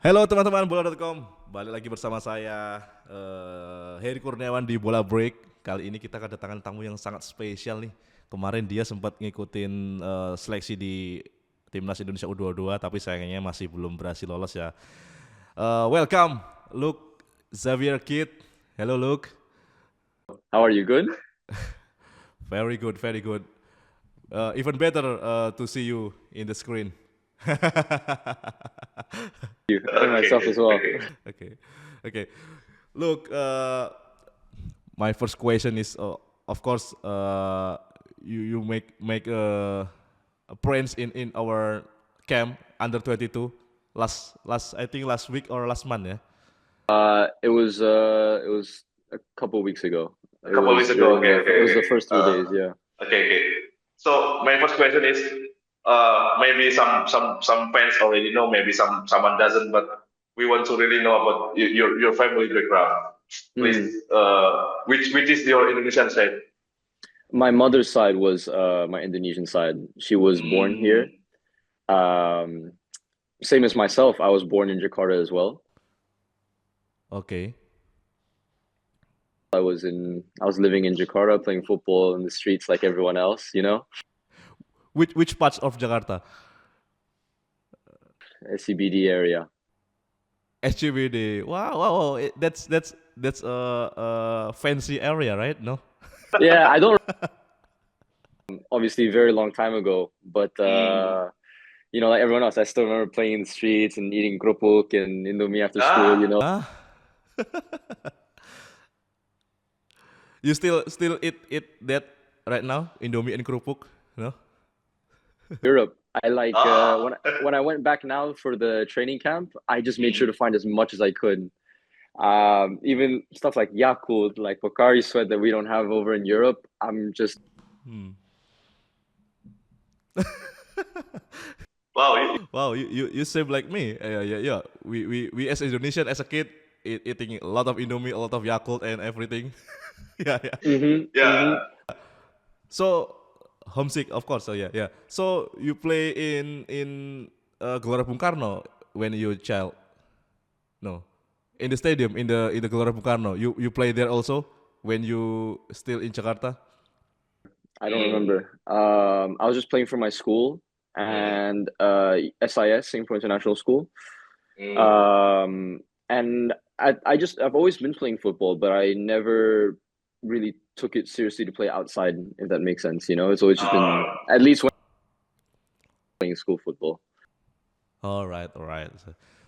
Halo teman-teman bola.com, balik lagi bersama saya Heri Kurniawan di Bola Break. Kali ini kita kedatangan tamu yang sangat spesial nih. Kemarin dia sempat ngikutin seleksi di timnas Indonesia U-22, tapi sayangnya masih belum berhasil lolos ya. Welcome, Luke Xavier Keet. Hello Luke. How are you? Good? Very good, very good. Even better to see you in the screen. You and myself as well. Okay, okay. Look, my first question is, of course, you make a friends in our camp under 22 last I think last week or last month, yeah. It was a couple of weeks ago. A couple of weeks ago. Okay, okay. It was the first 2 days. Yeah. Okay, okay. So my first question is, maybe some fans already know, maybe someone doesn't, but we want to really know about your family background. Please, which is your Indonesian side? My mother's side was my Indonesian side. She was born here. Same as myself. I was born in Jakarta as well. Okay. I was living in Jakarta, playing football in the streets like everyone else. You know, Which parts of Jakarta? SCBD area. SCBD. Wow. That's a fancy area, right? No. Yeah, I don't. Obviously, a very long time ago, but like everyone else, I still remember playing in the streets and eating kerupuk and Indomie after school. You know. Ah. You still eat that right now? Indomie and kerupuk? No? Europe. I like when I went back now for the training camp, I just made sure to find as much as I could. Even stuff like Yakult, like Pocari Sweat that we don't have over in Europe. I'm just Wow. You seem like me. Yeah. We as Indonesian as a kid eating a lot of Indomie, a lot of Yakult and everything. Yeah. Yeah. So homesick, of course. So yeah. So you play in Gelora Bung Karno when you child? No, in the stadium in the Gelora Bung Karno. You play there also when you still in Jakarta? I don't remember. I was just playing for my school and SIS, Singapore International School. And I've always been playing football, but I never really took it seriously to play outside, if that makes sense. You know, it's always just been at least when playing school football. All right.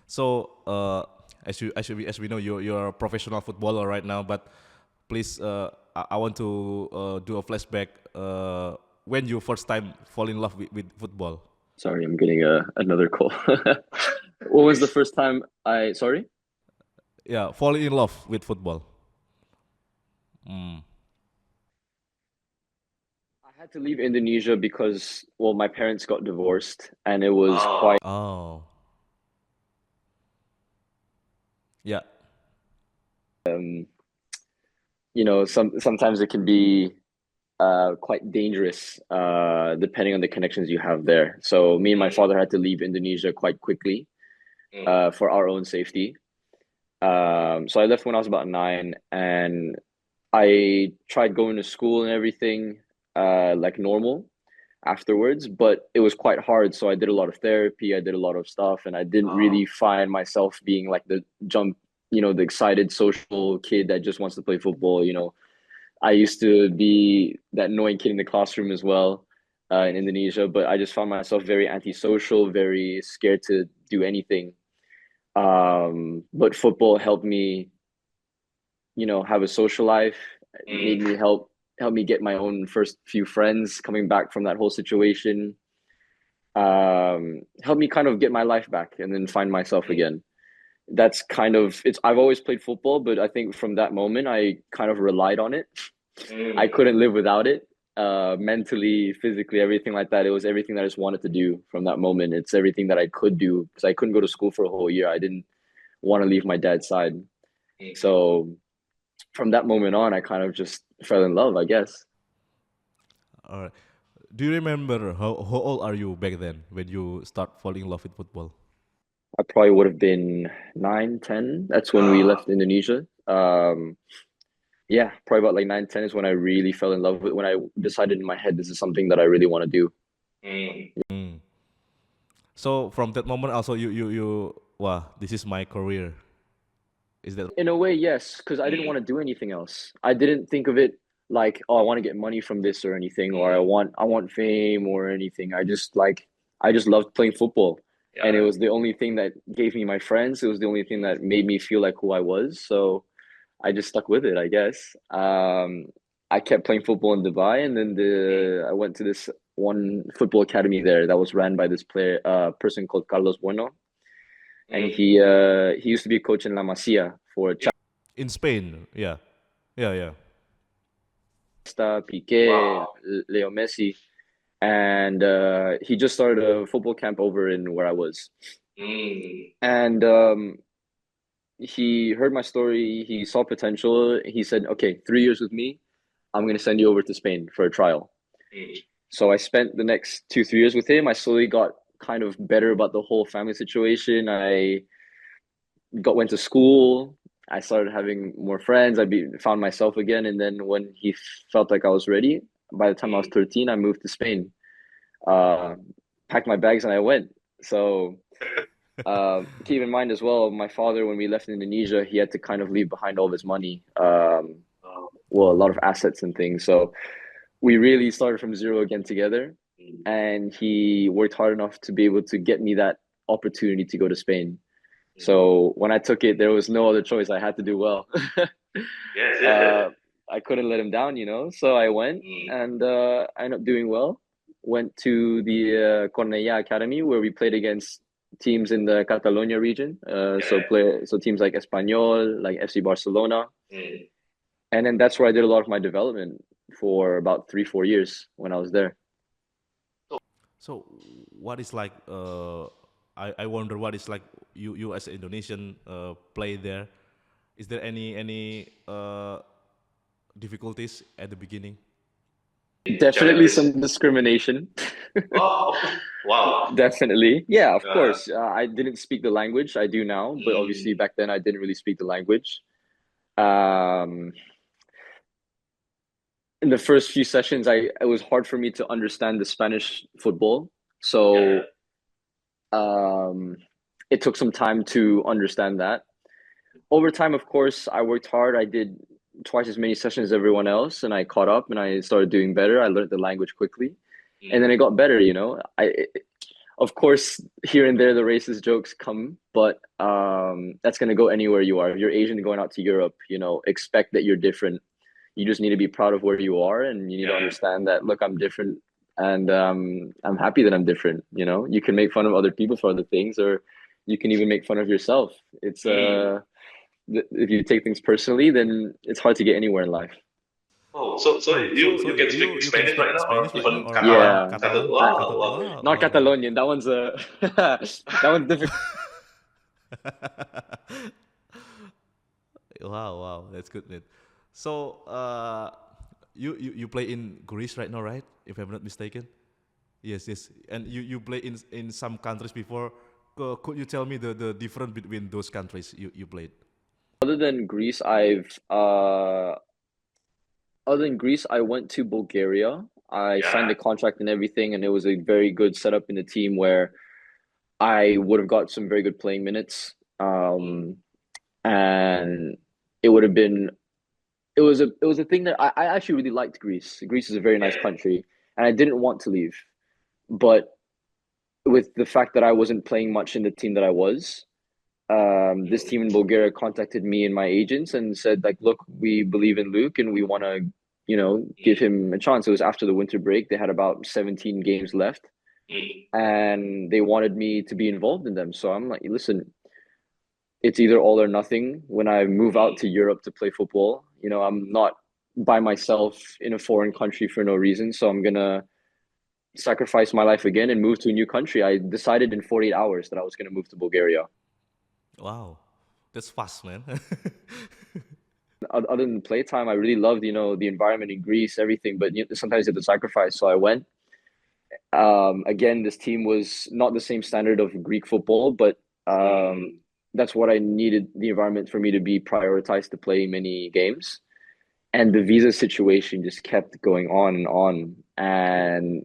So as we know, you're a professional footballer right now. But please, I want to do a flashback. When you first time fall in love with football? Sorry, I'm getting another call. What was the first time sorry? Yeah, falling in love with football. I had to leave Indonesia because, well, my parents got divorced and it was quite Oh. Yeah. sometimes it can be quite dangerous depending on the connections you have there. So me and my father had to leave Indonesia quite quickly for our own safety. So I left when I was about 9, and I tried going to school and everything like normal afterwards, but it was quite hard. So I did a lot of therapy, I did a lot of stuff, and I didn't really find myself being like the excited social kid that just wants to play football. I used to be that annoying kid in the classroom as well in Indonesia, but I just found myself very antisocial, very scared to do anything. But football helped me, have a social life. It made me help me get my own first few friends coming back from that whole situation. Helped me kind of get my life back and then find myself again. That's kind of I've always played football, but I think from that moment I kind of relied on it. I couldn't live without it. Mentally, physically, everything like that. It was everything that I just wanted to do from that moment. It's everything that I could do because I couldn't go to school for a whole year. I didn't want to leave my dad's side. So from that moment on, I kind of just fell in love, I guess. All right. Do you remember how old are you back then when you start falling in love with football? I probably would have been 9, 10. That's when we left Indonesia. Yeah, probably about like 9, 10 is when I really fell in love with, when I decided in my head, this is something that I really want to do. Mm. So from that moment also wow, this is my career. Is that In a way, yes, because I didn't want to do anything else. I didn't think of it like, oh, I want to get money from this or anything, or I want fame or anything. I just loved playing football. And it was the only thing that gave me my friends. It was the only thing that made me feel like who I was. So I just stuck with it, I guess. I kept playing football in Dubai, and then I went to this one football academy there that was ran by this person called Carlos Bueno, and he used to be a coach in La Masia for in Spain? Yeah, yeah, yeah. Costa, Piqué, Leo Messi, and he just started a football camp over in where I was, and he heard my story. He saw potential. He said, "Okay, 3 years with me. I'm gonna send you over to Spain for a trial." So I spent the next 2, 3 years with him. I slowly got kind of better about the whole family situation. I went to school. I started having more friends. Found myself again. And then when he felt like I was ready, by the time I was 13, I moved to Spain. Uh, Packed my bags and I went. So keep in mind as well, my father, when we left Indonesia, he had to kind of leave behind all of his money. Well, a lot of assets and things. So we really started from zero again together. And he worked hard enough to be able to get me that opportunity to go to Spain. So when I took it, there was no other choice. I had to do well. I couldn't let him down, So I went and I ended up doing well. Went to the Cornellà Academy where we played against teams in the Catalonia region. So teams like Espanyol, like FC Barcelona. And then that's where I did a lot of my development for about 3, 4 years when I was there. So what is like? I wonder what is like you as an Indonesian play there. Is there any difficulties at the beginning? Definitely some discrimination. Wow. Definitely. Yeah, of course. I didn't speak the language. I do now, but obviously back then I didn't really speak the language. In the first few sessions, it was hard for me to understand the Spanish football. So it took some time to understand that. Over time, of course, I worked hard. I did twice as many sessions as everyone else, and I caught up and I started doing better. I learned the language quickly, and then it got better. Of course, here and there the racist jokes come, but that's gonna go anywhere you are. If you're Asian going out to Europe, expect that you're different. You just need to be proud of where you are, and you need to understand that. Look, I'm different, and I'm happy that I'm different. You can make fun of other people for other things, or you can even make fun of yourself. It's if you take things personally, then it's hard to get anywhere in life. Oh, so you can speak You can Spanish right speak now, or Spanish right now, even or Catalan? Yeah. Catalan? Wow, Catalan. wow. Wow, Not wow. Catalonian. That one's that one's difficult. Wow, wow, that's good, man. So, you play in Greece right now, right? If I'm not mistaken. Yes, yes. And you play in some countries before. Could you tell me the difference between those countries you played? Other than Greece, I went to Bulgaria. I signed a contract and everything, and it was a very good setup in the team where I would have got some very good playing minutes. And it would have been it was a thing that I actually really liked Greece. Greece is a very nice country, and I didn't want to leave. But with the fact that I wasn't playing much in the team that I was, this team in Bulgaria contacted me and my agents and said, like, look, we believe in Luke and we want to, give him a chance. It was after the winter break. They had about 17 games left and they wanted me to be involved in them. So I'm like, listen, it's either all or nothing. When I move out to Europe to play football, I'm not by myself in a foreign country for no reason. So I'm going to sacrifice my life again and move to a new country. I decided in 48 hours that I was going to move to Bulgaria. Wow, that's fast, man. Other than playtime, I really loved, the environment in Greece, everything, but sometimes you have to sacrifice. So I went. Again, this team was not the same standard of Greek football, but That's what I needed the environment for me to be prioritized to play many games. And the visa situation just kept going on and on. And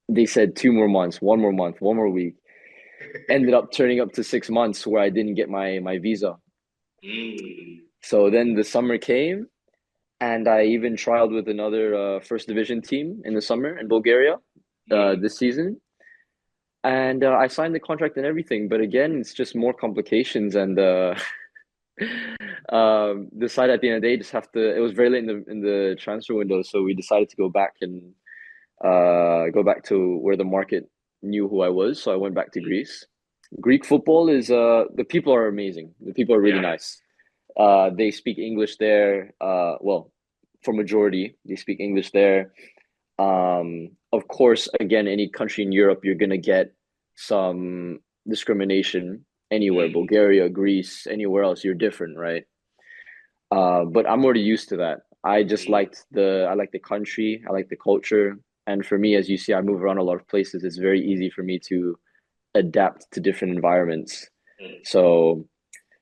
they said 2 more months, 1 more month, 1 more week. Ended up turning up to 6 months where I didn't get my visa. So then the summer came, and I even trialed with another first division team in the summer in Bulgaria this season. And I signed the contract and everything, but again, it's just more complications. And decided at the end of the day, just have to. It was very late in the transfer window, so we decided to go back and go back to where the market knew who I was. So I went back to Greece. Greek football is the people are amazing. The people are really nice. They speak English there. Well, for majority, they speak English there. Of course, again, any country in Europe, you're gonna get some discrimination anywhere. Bulgaria, Greece, anywhere else, you're different, right? But I'm already used to that. I just I like the country, I like the culture. And for me, as you see, I move around a lot of places. It's very easy for me to adapt to different environments. So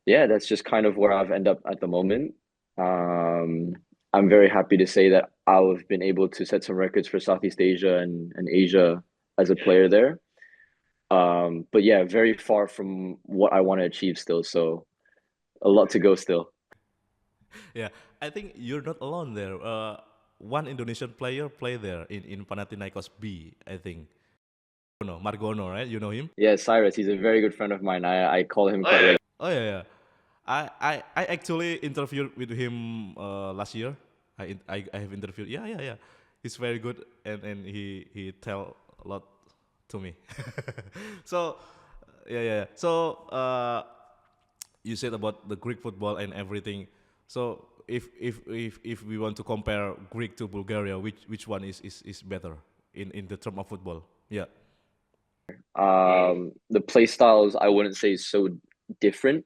yeah, that's just kind of where I've ended up at the moment. I'm very happy to say that I've been able to set some records for Southeast Asia and Asia as a player there. But yeah, very far from what I want to achieve still. So a lot to go still. Yeah, I think you're not alone there. One Indonesian player play there in Panathinaikos B, I think. No, Margono, right? You know him? Yeah, Cyrus, he's a very good friend of mine. I call him quite regularly. Oh yeah, yeah. I actually interviewed with him last year. I have interviewed. Yeah, yeah, yeah. He's very good, and he tell a lot to me. So yeah, yeah. So you said about the Greek football and everything. So if we want to compare Greek to Bulgaria, which one is better in the term of football? Yeah. The play styles I wouldn't say is so different.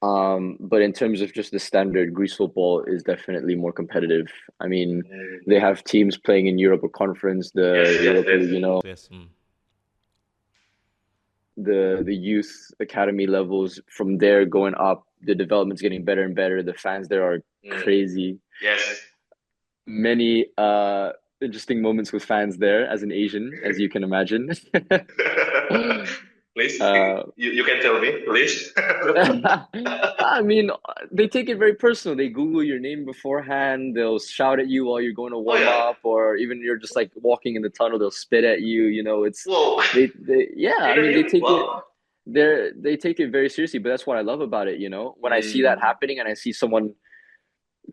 But in terms of just the standard, Greece football is definitely more competitive. I mean, they have teams playing in Europa Conference, the Europa League, you know, Yes. the youth academy levels. From there going up, the development's getting better and better. The fans there are crazy. Many interesting moments with fans there as an Asian, as you can imagine. Please, you can tell me, please. I mean, they take it very personal. They Google your name beforehand. They'll shout at you while you're going to warm up, or even you're just like walking in the tunnel. They'll spit at you. You know, it's Whoa. yeah. I mean, they take it. Wow. They take it very seriously. But that's what I love about it. You know, when I see that happening and I see someone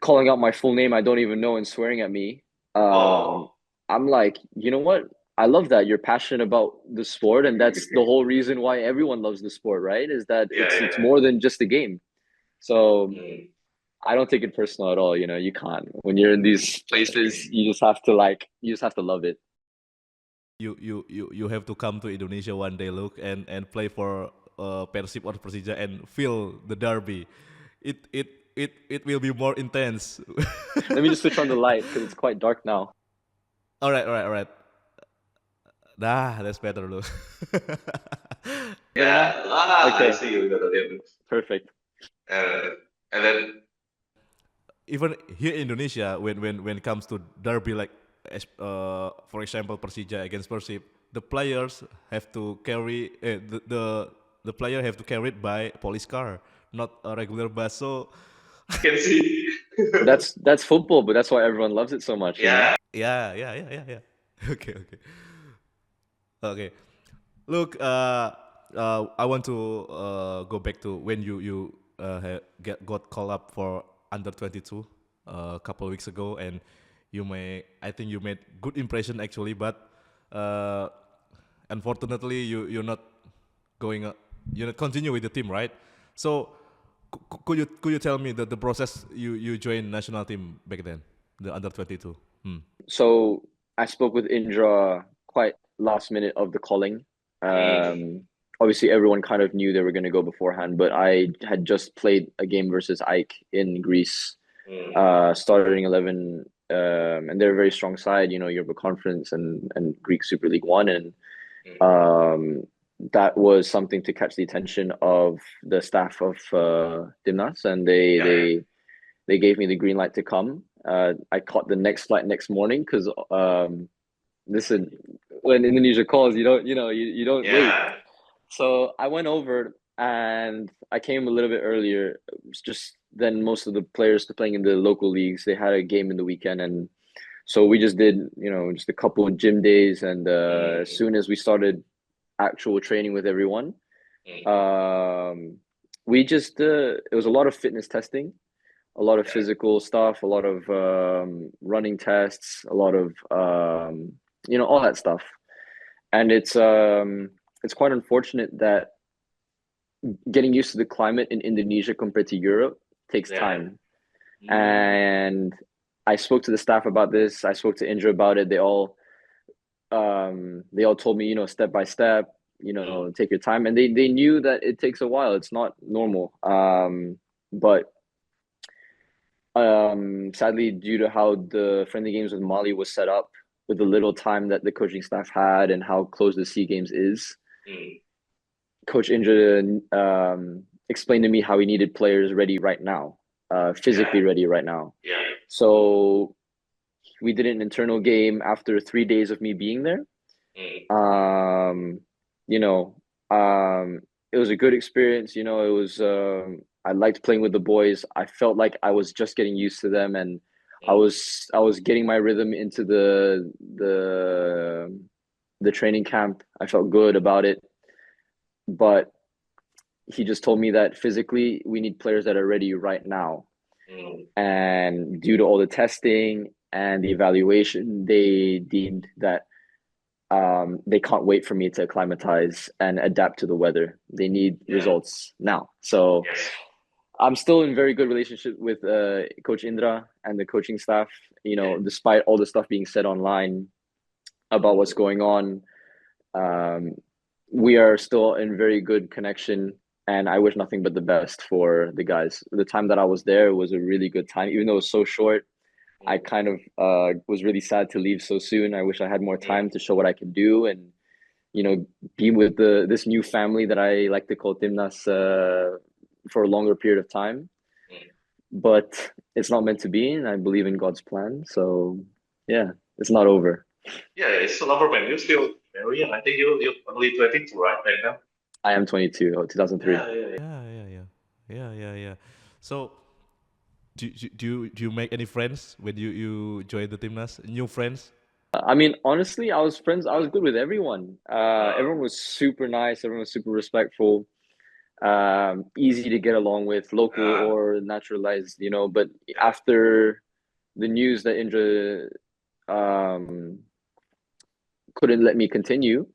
calling out my full name I don't even know and swearing at me, I'm like, you know what? I love that you're passionate about the sport, and that's the whole reason why everyone loves the sport, right? Is that it's more than just a game. So I don't take it personal at all. You know, you can't. When you're in these places, you just have to love it. You have to come to Indonesia one day, Luke, and play for Persib or Persija and feel the derby. It will be more intense. Let me just switch on the light because it's quite dark now. All right. Nah, that's better, Luke. Yeah. Okay. I see you. Perfect. And then Even here in Indonesia, when it comes to derby, like for example Persija against Persib, the players have to carry the player have to carry it by police car, not a regular bus. So you can see. That's football, but that's why everyone loves it so much. You know? yeah. Okay. Look, I want to go back to when you got called up for under 22 a couple of weeks ago, and I think you made good impression actually, but unfortunately you're not you're not continue with the team, right? So could you tell me the process you joined national team back then, the under 22? So I spoke with Indra quite last minute of the calling. Obviously, everyone kind of knew they were going to go beforehand, but I had just played a game versus Ike in Greece, starting 11, and they're a very strong side, you know, Europa Conference and Greek Super League One. And that was something to catch the attention of the staff of Dimnas, and they gave me the green light to come. I caught the next flight next morning because listen, when Indonesia calls, you don't wait. So I went over and I came a little bit earlier, just than most of the players playing in the local leagues. They had a game in the weekend, and so we just did, just a couple of gym days. And as soon as we started actual training with everyone, we just it was a lot of fitness testing, a lot of physical stuff, a lot of running tests, a lot of all that stuff. And it's quite unfortunate that getting used to the climate in Indonesia compared to Europe takes time. And I spoke to the staff about this. I spoke to Indra about it. They all told me, step by step, take your time. And they knew that it takes a while. It's not normal. But sadly, due to how the friendly games with Mali was set up, with the little time that the coaching staff had and how close the SEA Games is, Coach Indra explained to me how he needed players ready right now, physically ready right now. So we did an internal game after 3 days of me being there. It was a good experience. It was I liked playing with the boys. I felt like I was just getting used to them, and I was getting my rhythm into the training camp. I felt good about it. But he just told me that physically we need players that are ready right now. And due to all the testing and the evaluation, they deemed that they can't wait for me to acclimatize and adapt to the weather. They need results now. So I'm still in very good relationship with Coach Indra and the coaching staff. Despite all the stuff being said online about what's going on, we are still in very good connection. And I wish nothing but the best for the guys. The time that I was there was a really good time, even though it was so short. I kind of was really sad to leave so soon. I wish I had more time to show what I can do and, be with this new family that I like to call Timnas for a longer period of time. But it's not meant to be, and I believe in God's plan. So, yeah, it's not over. Yeah, it's still over, man. You're still very young. I think you're only 22, right now? I am 22, 2003. Yeah. So, do you make any friends when you join the Timnas? New friends? I mean, honestly, I was good with everyone. Everyone was super nice. Everyone was super respectful. Easy to get along with, local or naturalized, But after the news that Indra couldn't let me continue,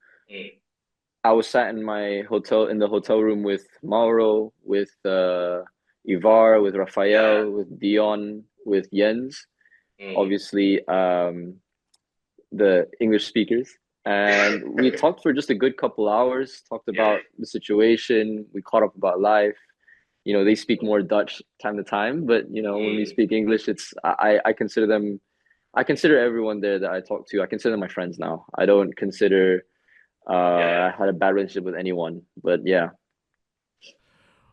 I was sat in the hotel room with Mauro, with Ivar, with Rafael, with Dion, with Jens, obviously the English speakers. And we talked for just a good couple hours, talked about the situation. We caught up about life. They speak more Dutch time to time, but when we speak English, I consider everyone there that I talk to, I consider my friends now. I don't consider I had a bad relationship with anyone, but yeah.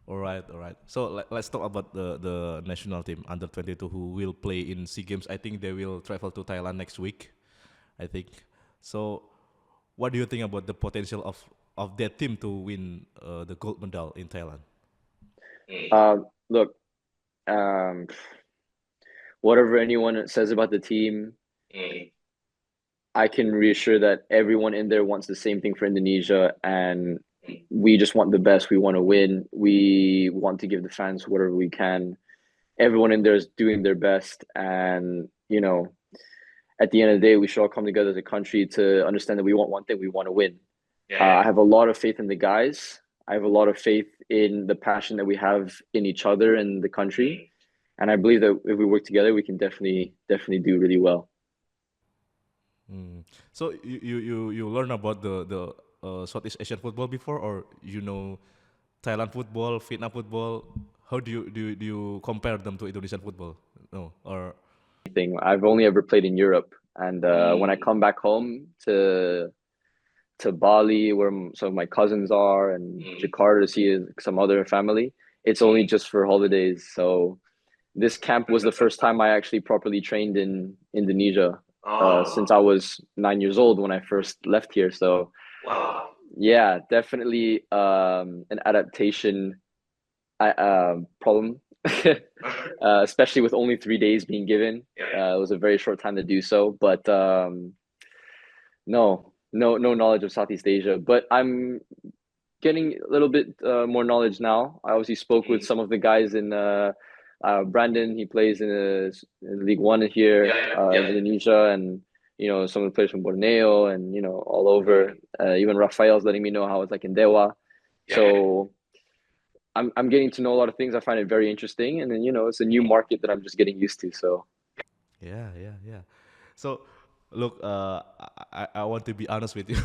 All right. So let's talk about the national team under 22 who will play in SEA Games. I think they will travel to Thailand next week, I think. So what do you think about the potential of that team to win the gold medal in Thailand? Look, whatever anyone says about the team, I can reassure that everyone in there wants the same thing for Indonesia, and we just want the best. We want to win. We want to give the fans whatever we can. Everyone in there is doing their best, and at the end of the day, we should all come together as a country to understand that we want one thing: we want to win. I have a lot of faith in the guys. I have a lot of faith in the passion that we have in each other and the country, and I believe that if we work together, we can definitely do really well. So you learn about the Southeast Asian football before, or Thailand football, Vietnam football? How do you compare them to Indonesian football? No, or I've only ever played in Europe, and when I come back home to to Bali, where some of my cousins are, and Jakarta to see some other family. It's only just for holidays. So this camp was the first time I actually properly trained in Indonesia since I was 9 years old when I first left here. So Wow. yeah, definitely an adaptation problem, especially with only 3 days being given. It was a very short time to do so, but no knowledge of Southeast Asia. But I'm getting a little bit more knowledge now. I obviously spoke with some of the guys in Brandon. He plays in League One here in Indonesia, and some of the players from Borneo, and all over. Even Rafael's letting me know how it's like in Dewa. So I'm getting to know a lot of things. I find it very interesting, and then it's a new market that I'm just getting used to. So Yeah. So, look, I want to be honest with you.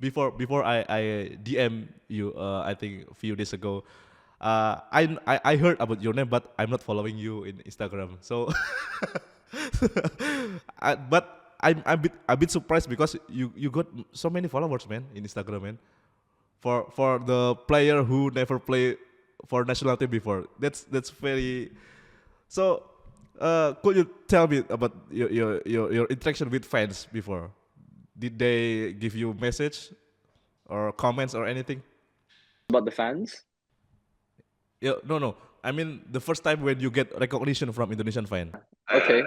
Before I DM you, I think a few days ago, I heard about your name, but I'm not following you in Instagram. So, but I'm a bit surprised because you got so many followers, man, in Instagram, man. For the player who never play for national team before, that's very. So, could you tell me about your interaction with fans before? Did they give you message or comments or anything? about the fans. Yeah, no. I mean, the first time when you get recognition from Indonesian fan. Okay.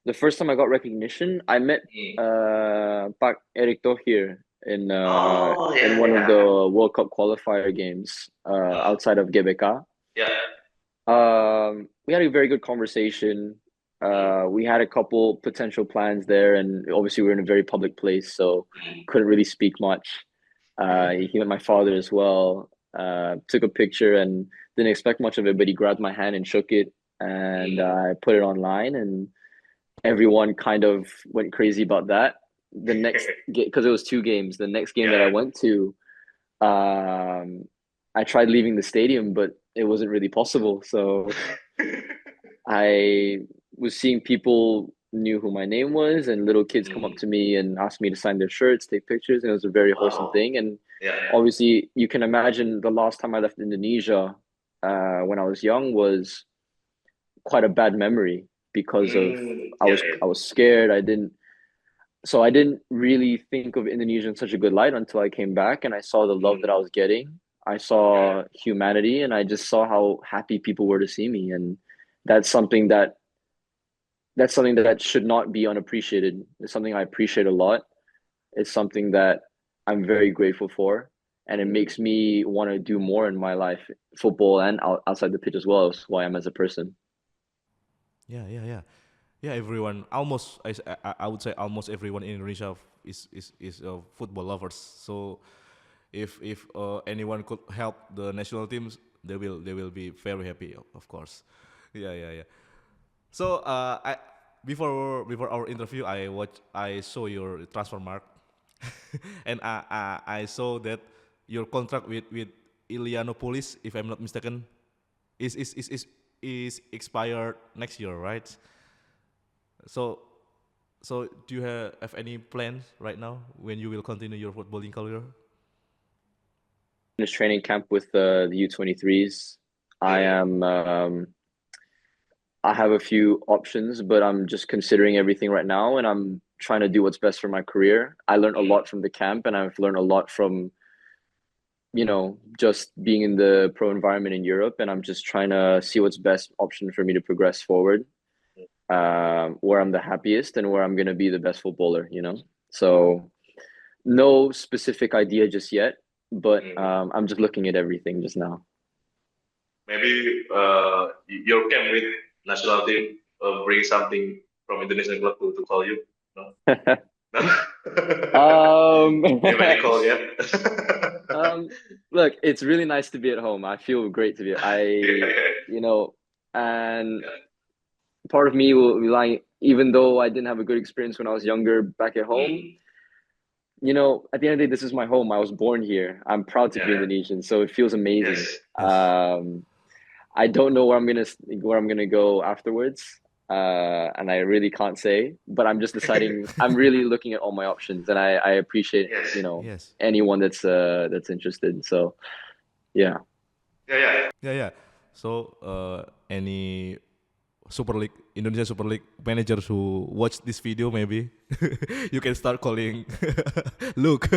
The first time I got recognition, I met Pak Eric Thohir in one of the World Cup qualifier games outside of GBK. We had a very good conversation. We had a couple potential plans there, and obviously we were in a very public place, so couldn't really speak much. He met my father as well. Took a picture and didn't expect much of it, but he grabbed my hand and shook it, and I put it online, and everyone kind of went crazy about that. The next game, because it was 2 games, the next game that I went to, I tried leaving the stadium, but it wasn't really possible. So I was seeing people knew who my name was, and little kids come up to me and ask me to sign their shirts, take pictures, and it was a very wholesome thing. And obviously, you can imagine the last time I left Indonesia, when I was young, was quite a bad memory because of I was scared. I didn't really think of Indonesia in such a good light until I came back and I saw the love that I was getting. I saw humanity, and I just saw how happy people were to see me, and that's something that should not be unappreciated. It's something I appreciate a lot. It's something that I'm very grateful for, and it makes me want to do more in my life, football and outside the pitch as well, as who I am as a person. Yeah. Everyone, almost I would say almost everyone in Indonesia is football lovers. So if anyone could help the national teams, they will be very happy, of course. Yeah. So before our interview, I saw your transfer mark, and I saw that your contract with Ilianopolis, if I'm not mistaken, is expired next year, right? So do you have any plans right now when you will continue your footballing career? Finished training camp with the U23s. I have a few options, but I'm just considering everything right now, and I'm trying to do what's best for my career. I learned a lot from the camp, and I've learned a lot from just being in the pro environment in Europe, and I'm just trying to see what's best option for me to progress forward, where I'm the happiest and where I'm going to be the best footballer. So no specific idea just yet, but I'm just looking at everything just now. Maybe your camp with national team bring something from Indonesian club to call you. No? You have any call yet? Look, it's really nice to be at home. I feel great to be. And part of me will be lying, even though I didn't have a good experience when I was younger back at home. At the end of the day, this is my home. I was born here. I'm proud to be Indonesian, so it feels amazing. Yes. I don't know where I'm gonna go afterwards. and I really can't say, but I'm just deciding. I'm really looking at all my options, and I appreciate Yes. Yes. anyone that's interested. So yeah. Yeah. Yeah. So any Super League, Indonesia Super League managers who watch this video, maybe you can start calling Luke.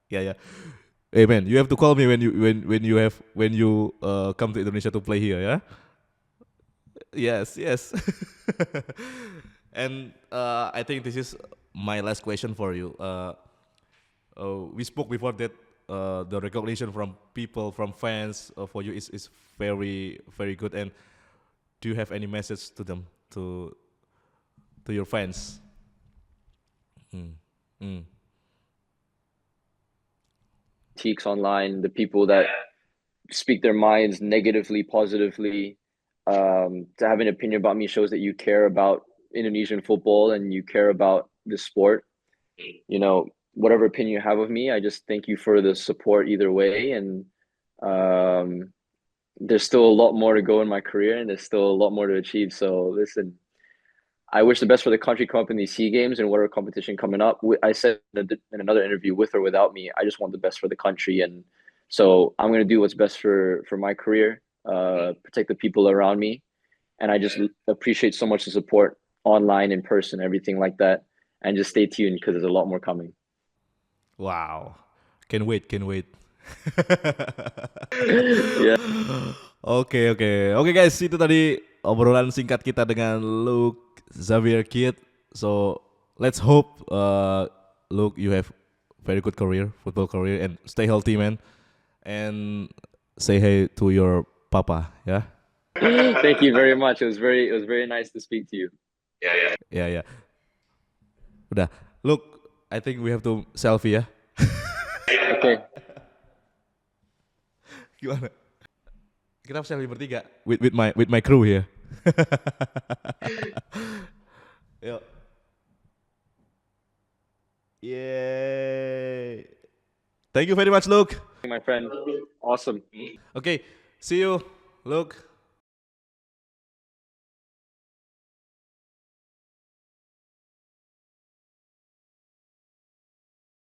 Yeah. Hey man, you have to call me when you come to Indonesia to play here, yeah? Yes. And I think this is my last question for you. We spoke before that the recognition from people, from fans for you is very very good. And do you have any message to them, to your fans? Mm. Mm. Critiques online, the people that speak their minds negatively, positively. To have an opinion about me shows that you care about Indonesian football and you care about the sport. Whatever opinion you have of me, I just thank you for the support either way. And there's still a lot more to go in my career, and there's still a lot more to achieve. So listen, I wish the best for the country come up in these SEA Games and whatever competition coming up. I said in another interview, with or without me, I just want the best for the country, and so I'm going to do what's best for my career, protect the people around me, and I just appreciate so much the support online, in person, everything like that, and just stay tuned because there's a lot more coming. Wow, can wait. Yeah. Oke guys, itu tadi obrolan singkat kita dengan Luke Xavier Keet. So let's hope Luke, you have very good career, football career, and stay healthy, man. And say hey to your papa, yeah. Thank you very much. It was very nice to speak to you. Yeah. Udah, Luke, I think we have to selfie ya. Okay. Gimana? Kita selfie bertiga with my crew here. Yuk. Yay. Thank you very much, Luke. My friend. Awesome. Okay, see you, Luke.